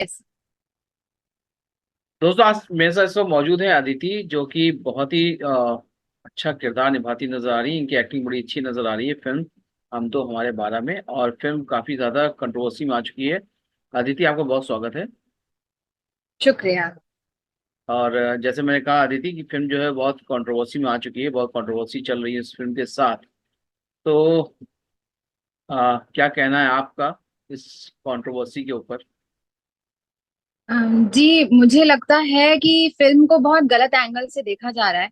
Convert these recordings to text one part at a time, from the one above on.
Yes. दोस्तों, आज मेरे साथ इस वक्त मौजूद है अदिति, जो कि बहुत ही अच्छा किरदार निभाती नजर आ रही है। इनकी एक्टिंग बड़ी अच्छी नजर आ रही है फिल्म हम तो हमारे बारह में। और फिल्म काफी ज्यादा कंट्रोवर्सी में आ चुकी है। अदिति, आपका बहुत स्वागत है। शुक्रिया। और जैसे मैंने कहा अदिति की फिल्म जो है बहुत कंट्रोवर्सी में आ चुकी है, बहुत कंट्रोवर्सी चल रही है इस फिल्म के साथ। तो क्या कहना है आपका इस कंट्रोवर्सी के ऊपर? जी, मुझे लगता है कि फिल्म को बहुत गलत एंगल से देखा जा रहा है।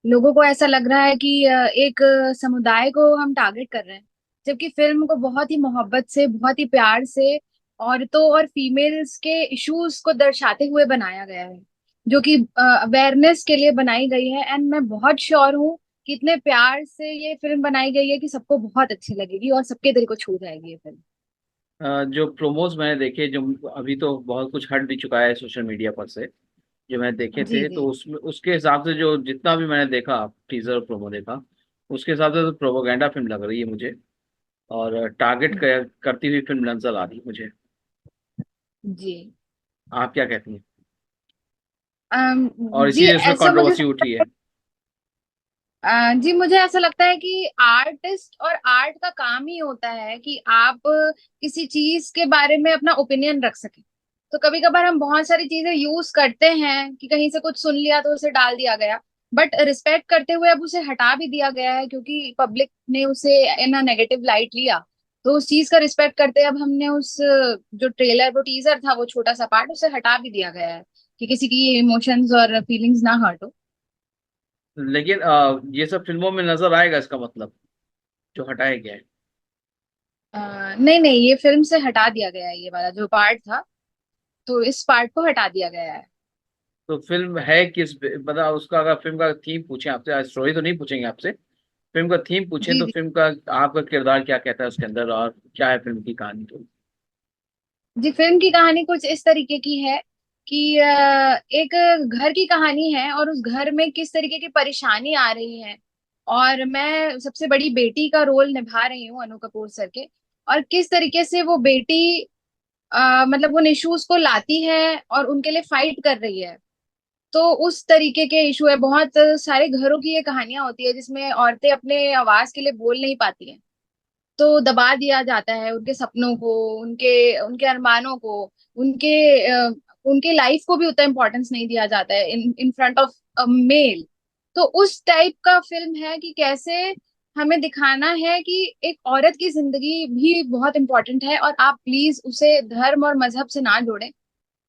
लोगों को ऐसा लग रहा है कि एक समुदाय को हम टारगेट कर रहे हैं, जबकि फिल्म को बहुत ही मोहब्बत से, बहुत ही प्यार से औरतों और फीमेल्स के इश्यूज को दर्शाते हुए बनाया गया है, जो कि अवेयरनेस के लिए बनाई गई है। एंड मैं बहुत श्योर हूँ कि इतने प्यार से ये फिल्म बनाई गई है कि सबको बहुत अच्छी लगेगी और सबके दिल को छू जाएगी ये फिल्म। जो प्रोमोज मैंने देखे, जो अभी तो बहुत कुछ हट भी चुका है सोशल मीडिया पर से, जो मैंने देखे जी थे, जी। तो उसमें उसके हिसाब से जो जितना भी मैंने देखा, टीजर और प्रोमो देखा, उसके हिसाब से तो प्रोपोगंडा फिल्म लग रही है मुझे। और करती हुई फिल्म नजर आ रही है मुझे। जी। आप क्या कहती हैं? अम, और जी इसीलिए उसमें ऐसा मुझे कंट्रोवर्सी उठी है। जी मुझे ऐसा लगता है कि आर्टिस्ट और आर्ट का काम ही होता है कि आप किसी चीज के बारे में अपना ओपिनियन रख सके। तो कभी कभार हम बहुत सारी चीजें यूज करते हैं कि कहीं से कुछ सुन लिया तो उसे डाल दिया गया, बट रिस्पेक्ट करते हुए अब उसे हटा भी दिया गया है क्योंकि पब्लिक ने उसे इन नेगेटिव लाइट लिया। तो उस चीज का रिस्पेक्ट करते अब हमने उस जो ट्रेलर, वो टीजर था, वो छोटा सा पार्ट उसे हटा भी दिया गया है कि किसी की इमोशंस और फीलिंग्स ना हर्ट हो। लेकिन ये सब फिल्मों में नजर आएगा, इसका मतलब जो हटाया गया है। नहीं नहीं, ये फिल्म से हटा दिया गया है, ये वाला जो पार्ट था, तो इस पार्ट को हटा दिया गया है। तो फिल्म है किस मतलब उसका, अगर फिल्म का थीम पूछे आपसे, स्टोरी तो नहीं पूछेंगे आपसे, फिल्म का थीम पूछें जी तो जी। फिल्म का आपका किरदार क्या कहता है उसके अंदर, और क्या है फिल्म की कहानी? तो जी, फिल्म की कहानी कुछ इस तरीके की है कि एक घर की कहानी है और उस घर में किस तरीके की परेशानी आ रही है। और मैं सबसे बड़ी बेटी का रोल निभा रही हूँ, अनु कपूर सर के। और किस तरीके से वो बेटी मतलब उन इश्यूज को लाती है और उनके लिए फाइट कर रही है। तो उस तरीके के इशू है। बहुत सारे घरों की ये कहानियां होती है जिसमें औरतें अपने आवाज के लिए बोल नहीं पाती हैं, तो दबा दिया जाता है उनके सपनों को, उनके उनके अरमानों को, उनके उनके लाइफ को भी उतना इम्पोर्टेंस नहीं दिया जाता है in in front of a male. तो उस टाइप का फिल्म है कि कैसे हमें दिखाना है कि एक औरत की जिंदगी भी बहुत इंपॉर्टेंट है और आप प्लीज उसे धर्म और मजहब से ना जोड़ें,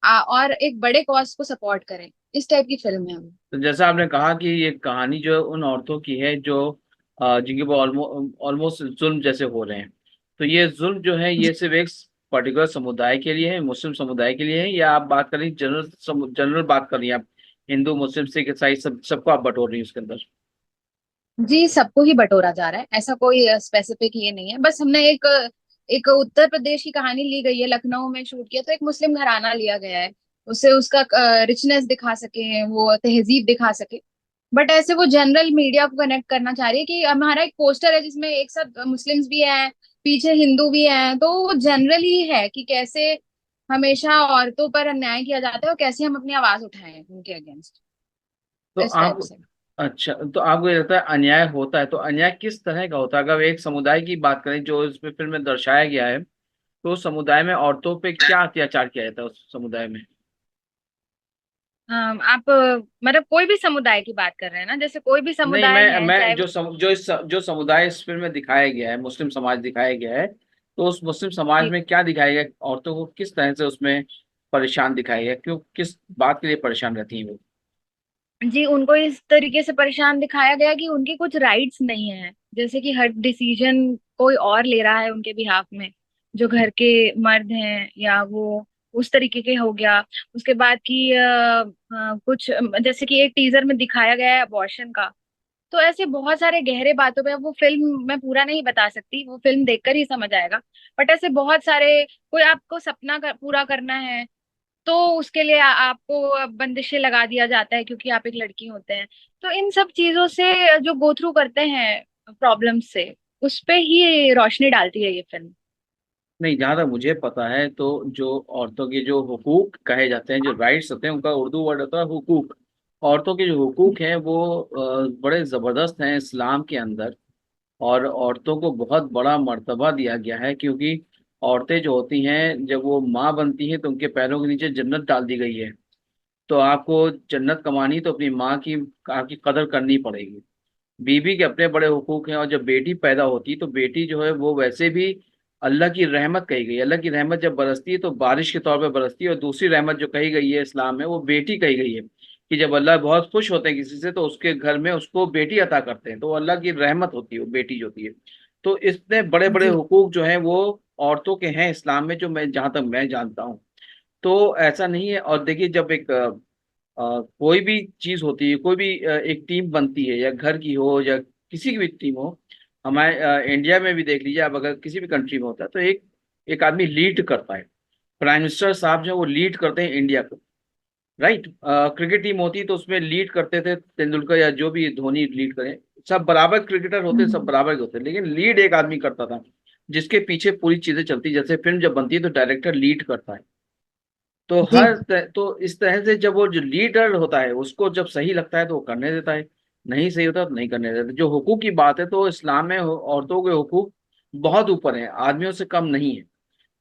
और एक बड़े कॉज को सपोर्ट करें। इस टाइप की फिल्म है वो। जैसा आपने कहा कि ये कहानी जो है उन औरतों की है जो जिनके वो ऑलमोस्ट जुल्म जैसे हो रहे हैं। तो ये जुल्म जो है जी ये सिर्फ एक पर्टिकुलर समुदाय के लिए है, मुस्लिम समुदाय के लिए है, या आप बात कर रही जनरल जनरल बात कर रही हैं आप? हिंदू, मुस्लिम, सिख, ईसाई सबको आप बटोर रही हैं उसके अंदर? जी, सबको ही बटोरा जा रहा है, ऐसा कोई स्पेसिफिक ये नहीं है। बस हमने एक एक उत्तर प्रदेश की कहानी ली गई है, लखनऊ में शूट किया, तो एक मुस्लिम घराना लिया गया है, उसे उसका रिचनेस दिखा सके, वो तहजीब दिखा सके। बट ऐसे वो जनरल मीडिया को कनेक्ट करना चाह रही है कि हमारा एक पोस्टर है जिसमें एक साथ मुस्लिम्स भी हैं, पीछे हिंदू भी हैं। तो वो जनरल ही है कि कैसे हमेशा औरतों पर अन्याय किया जाता है और कैसे हम अपनी आवाज उठाएं उनके अगेंस्ट, तो इस टाइप आप से। अच्छा, तो आपको ये लगता है अन्याय होता है, तो अन्याय किस तरह का होता है? अगर एक समुदाय की बात करें जो इसमें फिल्म में दर्शाया गया है, तो उस समुदाय में औरतों पे क्या अत्याचार किया जाता है उस समुदाय में? आप मतलब कोई भी समुदाय की बात कर रहे हैं ना, जैसे कोई भी नहीं, समुदाय मैं है मैं चाहे वो। जो समुदाय इस फिल्म में दिखाया गया है, मुस्लिम समाज दिखाया गया है, तो उस मुस्लिम समाज जी में क्या दिखाया गया है? औरतों को किस तरह से उसमें परेशान दिखाया गया है? क्यों, किस बात के लिए परेशान रहती हैं वो? जी, उनको इस तरीके से परेशान दिखाया गया कि उनके कुछ राइट्स नहीं है, जैसे कि हर डिसीजन कोई और ले रहा है उनके बिहाफ में, जो घर के मर्द हैं या वो, उस तरीके के हो गया। उसके बाद की कुछ जैसे कि एक टीजर में दिखाया गया है अबॉर्शन का। तो ऐसे बहुत सारे गहरे बातों पे, वो फिल्म मैं पूरा नहीं बता सकती, वो फिल्म देखकर ही समझ आएगा। बट ऐसे बहुत सारे, कोई आपको सपना पूरा करना है तो उसके लिए आपको बंदिशें लगा दिया जाता है क्योंकि आप एक लड़की होते हैं। तो इन सब चीजों से जो गो थ्रू करते हैं प्रॉब्लम से, उस पे ही रोशनी डालती है ये फिल्म। नहीं, जहाँ तक मुझे पता है तो जो औरतों के जो हुकूक कहे जाते हैं, जो राइट्स होते हैं, उनका उर्दू वर्ड होता है हुकूक। औरतों के जो हुकूक हैं वो बड़े ज़बरदस्त हैं इस्लाम के अंदर। और औरतों को बहुत बड़ा मर्तबा दिया गया है, क्योंकि औरतें जो होती हैं जब वो माँ बनती हैं तो उनके पैरों के नीचे जन्नत डाल दी गई है। तो आपको जन्नत कमानी तो अपनी माँ की आपकी कदर करनी पड़ेगी। बीवी के अपने बड़े हुकूक हैं। और जब बेटी पैदा होती है तो बेटी जो है वो वैसे भी अल्लाह की रहमत कही गई है। अल्लाह की रहमत जब बरसती है तो बारिश के तौर पे बरसती है। और दूसरी रहमत जो कही गई है इस्लाम में, वो बेटी कही गई है, कि जब अल्लाह बहुत खुश होते हैं किसी से तो उसके घर में उसको बेटी अता करते हैं, तो वो अल्लाह की रहमत होती है, वो बेटी जो होती है। तो इतने बड़े बड़े जी हुकूक जो हैं वो औरतों के हैं इस्लाम में, जो मैं जहाँ तक मैं जानता हूँ। तो ऐसा नहीं है। और देखिए, जब एक कोई भी चीज होती है, कोई भी एक टीम बनती है, या घर की हो या किसी की भी टीम हो, हमारे इंडिया में भी देख लीजिए आप, अगर किसी भी कंट्री में होता है तो एक एक आदमी लीड करता है। प्राइम मिनिस्टर साहब जो है वो लीड करते हैं इंडिया को। राइट। क्रिकेट टीम होती है तो उसमें लीड करते थे तेंदुलकर या जो भी धोनी लीड करें। सब बराबर क्रिकेटर होते, सब बराबर के होते, लेकिन लीड एक आदमी करता था, जिसके पीछे पूरी चीजें चलती। जैसे फिल्म जब बनती है तो डायरेक्टर लीड करता है। तो जी तो इस तरह से जब वो जो लीडर होता है उसको जब सही लगता है तो वो करने देता है, नहीं सही होता तो नहीं करने देता। जो हुकूक की बात है तो इस्लाम में औरतों के हुकूक बहुत ऊपर हैं, आदमियों से कम नहीं है।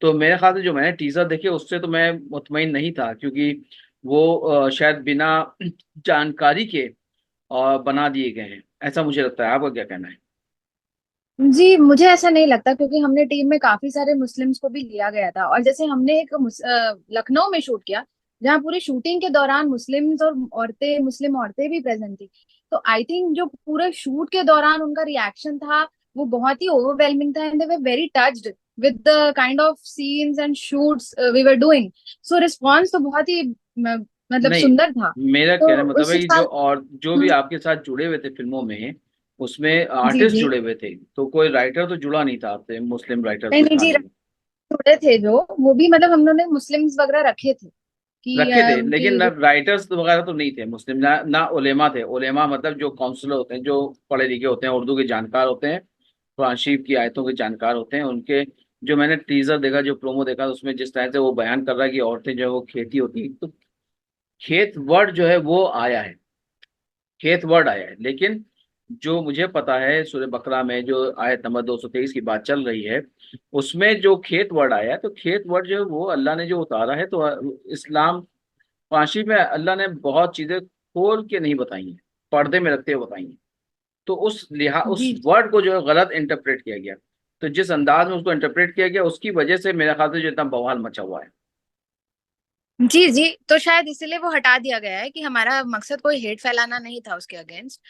तो मेरे ख्याल से जो मैंने टीजर देखे उससे तो मैं मुतमईन नहीं था, क्योंकि वो शायद बिना जानकारी के बना दिए गए हैं, ऐसा मुझे लगता है। आपका क्या कहना है? जी, मुझे ऐसा नहीं लगता, क्योंकि हमने टीम में काफी सारे मुस्लिम्स को भी लिया गया था। और जैसे हमने एक लखनऊ में शूट किया, जहाँ पूरी शूटिंग के दौरान मुस्लिम्स और औरतें, मुस्लिम औरतें भी प्रेजेंट थी। तो आई थिंक जो पूरे शूट के दौरान उनका रिएक्शन था, वो बहुत ही ओवरवेलमिंग था, and they were very touched with the kind of scenes and shoots we were doing. So response तो बहुत ही मतलब नहीं, सुंदर था। मेरा तो कहने का मतलब उस है कि जो हिसाब। और जो भी हम्म, आपके साथ जुड़े हुए थे फिल्मों में, उसमें जी आर्टिस्ट जी। जुड़े हुए थे, तो कोई राइटर तो जुड़ा नहीं था आपसे, मुस्लिम राइटर नहीं कोई नहीं था जी, नहीं? जुड़े थे जो, वो भी मतलब हम लोगों ने मुस्लिम्स वगैरह रखे थे कि रखे थे, लेकिन कि ना जो। राइटर्स वगैरह तो नहीं थे मुस्लिम, ना उलेमा थे। उलेमा मतलब जो काउंसलर होते हैं, जो पढ़े लिखे होते हैं, उर्दू के जानकार होते हैं, कुरान शरीफ की आयतों के जानकार होते हैं। उनके जो मैंने टीजर देखा, जो प्रोमो देखा, उसमें जिस तरह से वो बयान कर रहा है कि औरतें जो है वो खेती होती है, तो खेत वर्ड जो है वो आया है, खेत वर्ड आया है। लेकिन जो मुझे पता है सूरह बकरा में जो आयत नंबर 223 की बात चल रही है, उसमें जो खेत वर्ड आया है, तो खेत वर्ड जो है वो अल्लाह ने जो उतारा है, तो इस्लाम फांसी में अल्लाह ने बहुत चीजें खोल के नहीं बताई हैं, पर्दे में रखते हुए बताई हैं। तो उस जी वर्ड को जो है गलत इंटरप्रेट किया गया। तो जिस अंदाज में उसको इंटरप्रेट किया गया, उसकी वजह से मेरे ख्याल से जो इतना बवाल मचा हुआ है। जी जी, तो शायद इसीलिए वो हटा दिया गया है कि हमारा मकसद कोई हेट फैलाना नहीं था उसके अगेंस्ट।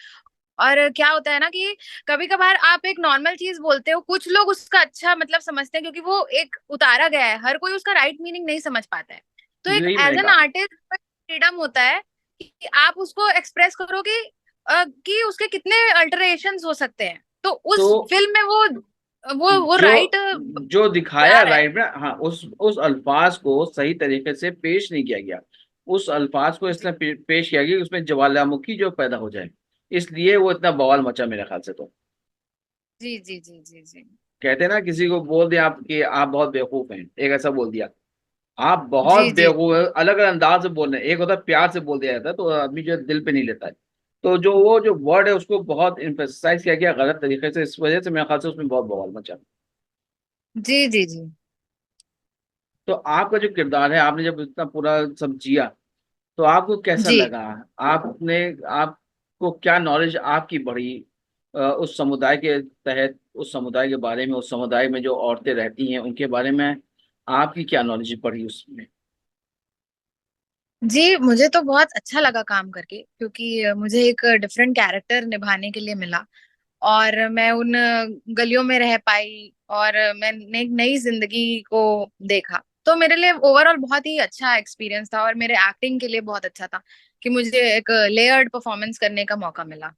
और क्या होता है ना कि कभी कभार आप एक नॉर्मल चीज बोलते हो, कुछ लोग उसका अच्छा मतलब समझते हैं, क्योंकि वो एक उतारा गया है, हर कोई उसका राइट मीनिंग नहीं समझ पाता है। तो एक यही एज मैंने एन कहा। आर्टिस्ट फ्रीडम होता है कि आप उसको एक्सप्रेस करो कि उसके कितने अल्टरेशंस हो सकते हैं। तो तो उस फिल्म में वो जो राइट जो जा दिखाया रहा है। राइट ना, हाँ, उस अल्फाज को सही तरीके से पेश नहीं किया गया। उस अल्फाज को इसलिए पेश किया गया कि उसमें ज्वालामुखी जो पैदा हो जाए, इसलिए वो इतना बवाल मचा मेरे ख्याल से। तो जी जी जी जी जी कहते हैं ना, किसी को बोल दिया आप कि आप बहुत बेवकूफ हैं, एक ऐसा बोल दिया, आप बहुत जी जी बेवकूफ हैं, अलग अलग अंदाज से बोल रहे हैं। एक होता है प्यार से बोल दिया जाता है, तो आदमी जो है दिल पे नहीं लेता है। तो जो वो जो वर्ड है उसको बहुत इम्फेसाइज किया गया गलत तरीके से, इस वजह से मेरे ख्याल से उसमें बहुत बवाल मचा। जी जी जी तो आपका जो किरदार है, आपने जब इतना पूरा सब जिया, तो आपको कैसा जी लगा? आपने आपको क्या नॉलेज आपकी बढ़ी उस समुदाय के तहत, उस समुदाय के बारे में, उस समुदाय में जो औरतें रहती हैं उनके बारे में आपकी क्या नॉलेज बढ़ी उसमें? जी, मुझे तो बहुत अच्छा लगा काम करके, क्योंकि मुझे एक डिफरेंट कैरेक्टर निभाने के लिए मिला। और मैं उन गलियों में रह पाई, और मैंने एक नई जिंदगी को देखा। तो मेरे लिए ओवरऑल बहुत ही अच्छा एक्सपीरियंस था, और मेरे एक्टिंग के लिए बहुत अच्छा था कि मुझे एक लेयर्ड परफॉर्मेंस करने का मौका मिला।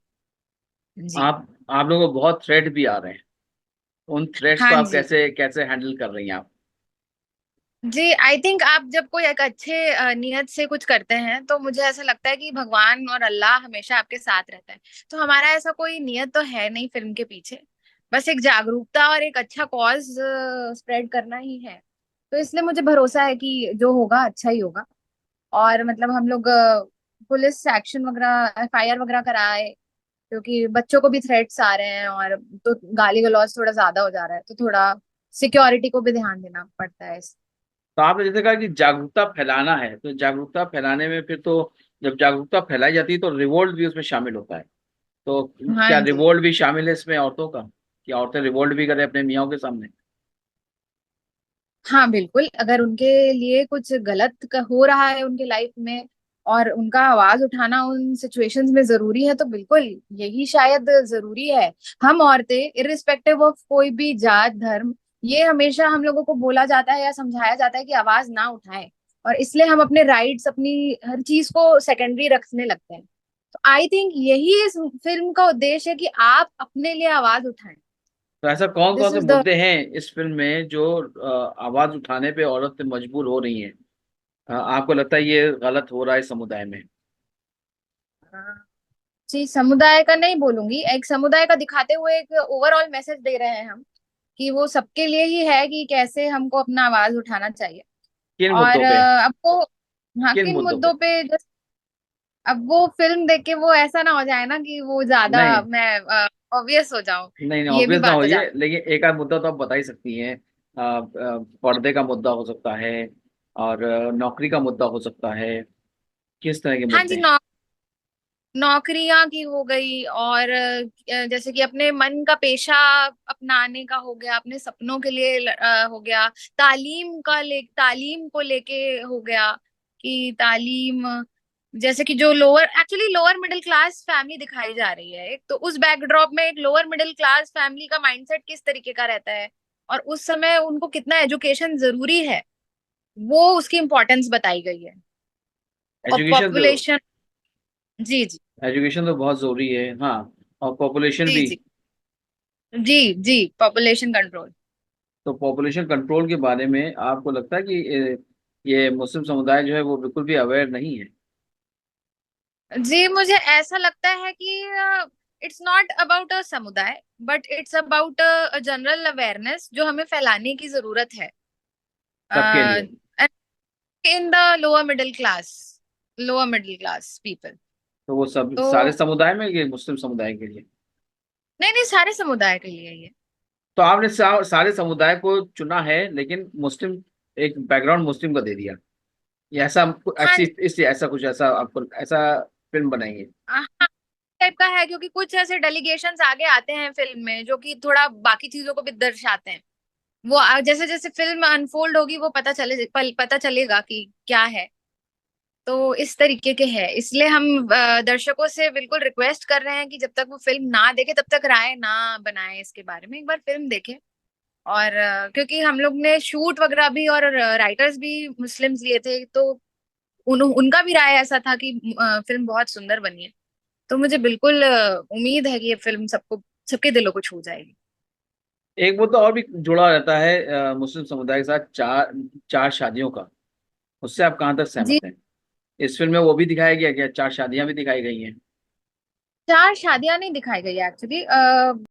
जी आप लोगों को बहुत थ्रेट भी आ रहे हैं, उन थ्रेट्स को हाँ आप जी। कैसे कैसे हैंडल कर रही हैं आप? जी, आई थिंक आप जब कोई एक अच्छे नियत से कुछ करते हैं, तो मुझे ऐसा लगता है कि भगवान और अल्लाह हमेशा आपके साथ रहता है। तो हमारा ऐसा कोई नियत तो है नहीं फिल्म के पीछे। बस एक जागरूकता और एक अच्छा कॉज स्प्रेड करना ही है। तो इसलिए मुझे भरोसा है कि जो होगा अच्छा ही होगा। और मतलब हम लोग पुलिस एक्शन वगैरह, एफआईआर वगैरह कराए, क्योंकि बच्चों को भी थ्रेट्स आ रहे हैं, और तो गाली गलौज थोड़ा ज्यादा हो जा रहा है, तो थोड़ा सिक्योरिटी को भी ध्यान देना पड़ता है। तो आपने जैसे कहा कि जागरूकता फैलाना है, तो जागरूकता फैलाने में फिर तो जब जागरूकता फैलाई जाती है तो रिवोल्ट भी उसमें शामिल होता है। तो हाँ क्या जी। रिवोल्ट भी शामिल है इसमें औरतों का, कि औरतें रिवोल्ट भी करें अपने मियाओं के सामने? हाँ बिल्कुल, अगर उनके लिए कुछ गलत हो रहा है उनके लाइफ में, और उनका आवाज उठाना उन सिचुएशंस में जरूरी है, तो बिल्कुल यही शायद जरूरी है। हम औरतें, इरिस्पेक्टिव ऑफ कोई भी जात धर्म, ये हमेशा हम लोगों को बोला जाता है या समझाया जाता है कि आवाज ना उठाएं, और इसलिए हम अपने राइट्स, अपनी हर चीज को सेकेंडरी रखने लगते हैं। तो आई थिंक यही इस फिल्म का उद्देश्य है कि आप अपने लिए आवाज उठाएं। तो ऐसा कौन कौन दिस से इज द मुद्दे हैं इस फिल्म में जो आवाज उठाने पे औरतें मजबूर हो रही हैं? आपको लगता है ये गलत हो रहा है समुदाय में? जी, समुदाय का नहीं बोलूंगी, एक समुदाय का दिखाते हुए एक ओवरऑल मैसेज दे रहे हैं हम, कि वो सबके लिए ही है कि कैसे हमको अपना आवाज उठाना चाहिए। किन और मुद्दों पे? आपको, हाँ, किन किन मुद्दों पे? मुद्दों पे अब वो फिल्म देख के वो ऐसा ना हो जाए ना कि वो ज्यादा नहीं मैं ऑब्वियस हो जाऊं। नहीं नहीं, ये भी ऑब्वियस ना बात आ होइए, जाती लेकिन एक आध मुद्दा तो आप बता ही सकती हैं। पर्दे का मुद्दा हो सकता है, और नौकरी का मुद्दा हो सकता है। किस तरह के है। हाँ मुद्दे जी, हैं? नौकरियां की हो गई, और जैसे कि अपने मन का पेशा अपनाने का हो गया, अपने सपनों के लिए हो गया, तालीम को लेके हो गया, कि तालीम, जैसे कि जो lower, actually lower middle class family दिखाई जा रही है, एक तो उस बैकड्रॉप में एक लोअर मिडिल क्लास फैमिली का माइंडसेट किस तरीके का रहता है, और उस समय उनको कितना एजुकेशन जरूरी है, वो उसकी इम्पोर्टेंस बताई गई है। और एजुकेशन तो पॉपुलेशन। जी जी। एजुकेशन तो बहुत जरूरी है, हाँ। और पॉपुलेशन जी भी। जी। जी जी, पॉपुलेशन कंट्रोल। तो पॉपुलेशन कंट्रोल के बारे में आपको लगता है कि ये मुस्लिम समुदाय जो है वो बिल्कुल भी अवेयर नहीं है? जी, मुझे ऐसा लगता है कि इट्स नॉट अबाउट अ समुदाय, but it's about a general awareness जो हमें फैलाने की जरूरत है सबके लिए? In the lower middle class people. तो वो सब तो सारे समुदाय में, ये मुस्लिम समुदाय के लिए? नहीं नहीं, सारे समुदाय के लिए ये। तो आपने सारे समुदाय को चुना है, लेकिन मुस्लिम, एक बैकग्राउंड मुस्लिम का दे दिया, ये ऐसा हाँ ऐसी इसलिए ऐसा कुछ ऐसा आपको ऐसा फिल्म बनाएंगे? हाँ, टाइप का है, क्योंकि कुछ ऐसे डेलीगेशंस आगे आते हैं फिल्म में जो कि थोड़ा बाकी चीजों को भी दर्शाते हैं। वो जैसे जैसे फिल्म अनफोल्ड होगी वो पता चलेगा कि क्या है। तो इस तरीके के है, इसलिए हम दर्शकों से बिल्कुल रिक्वेस्ट कर रहे हैं कि जब तक वो फिल्म ना देखे तब तक राय ना बनाए इसके बारे में, एक बार फिल्म देखें। और क्योंकि हम लोग ने शूट वगैरह भी, और राइटर्स भी मुस्लिम्स लिए थे, तो उनका भी राय ऐसा था कि फिल्म बहुत सुंदर बनी है। तो मुझे बिल्कुल उम्मीद है कि ये फिल्म सबके दिलों को छू जाएगी। एक मुद्दा और भी जुड़ा रहता है मुस्लिम समुदाय के साथ, चार चार शादियों का। उससे आप कहाँ तक जी, सहमत हैं? इस फिल्म में वो भी दिखाया गया, क्या चार शादियां भी दिखाई गई हैं? चार शादियां नहीं दिखाई गई एक्चुअली।